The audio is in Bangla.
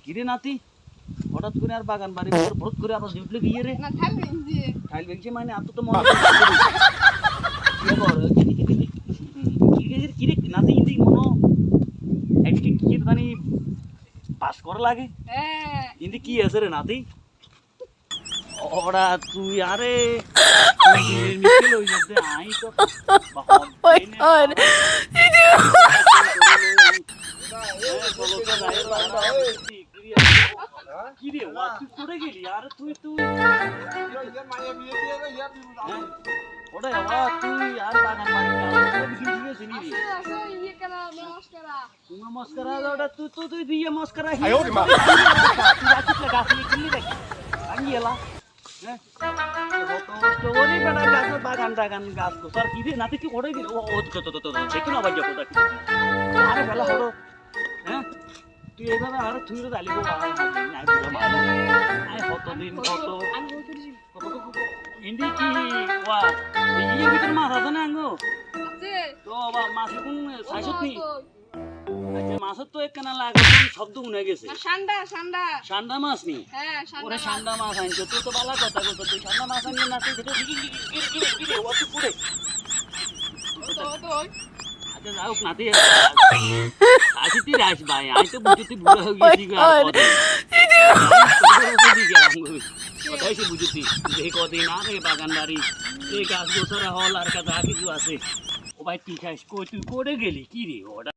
কিরে নাতি হঠাৎ করে আর বাগান বাড়ি ভরত করে আবার উঠলে গিয়ে রে খাইল ভেঙছে মানে এত তো মনে কিরে নাতি ইন্দি মনো একটি কি জানি পাস করা লাগে ইন্দি কি আছে রে নাতি ওরা তুই আরে মিছিল হই যাতে আই তো my god. কিরে ওয়া তুই পড়ে গেলি আর তুই ওটা ওয়া তুই আর বাগান বাড়ি গিয়েছিস নি তুমি মস্করা ওটা তুই দিয়ে মস্করা তুই রাখিস না গাছ নিয়ে কিনলি দেখি আমি এলা হ্যাঁ তো ওরে বড় গাছ বাগান টাগান গাছ তো স্যার কি রে নাতি কি ওড়ে দিল ও তো দেখো না ভাই যাবো আরে বেলা হলো হ্যাঁ তুই এইভাবে আর তুই তো দালি নাই পুরো ভালো আই কত দিন কত ইন্দি কি ওয়া এই ভিতর মাছ আছে না আঙ্গো আছে তো বাবা মাছ কোন সাইজত নি আচ্ছা মাছ তো একখানা লাগে শব্দ শুনে গেছে সান্ডা মাছ নি হ্যাঁ ওরে সান্ডা মাছ আনছো তো ভালো কথা কইছো তুই সান্ডা মাছ আনিয়ে না তুই কি রে ওয়া তুই পুরে তো আচ্ছা যাও নাতি আসি তুই রাস ভাই আমি তো বুঝতে বুড়ো হয়ে গেছি কোথায় সে বুঝতি এই কদিন আর এই বাগান বাড়ি এই গাছ গোছরা হল আর কাজা কিছু আছে ও ভাই তুই খাইস কই তুই করে গেলি কি রে ওটা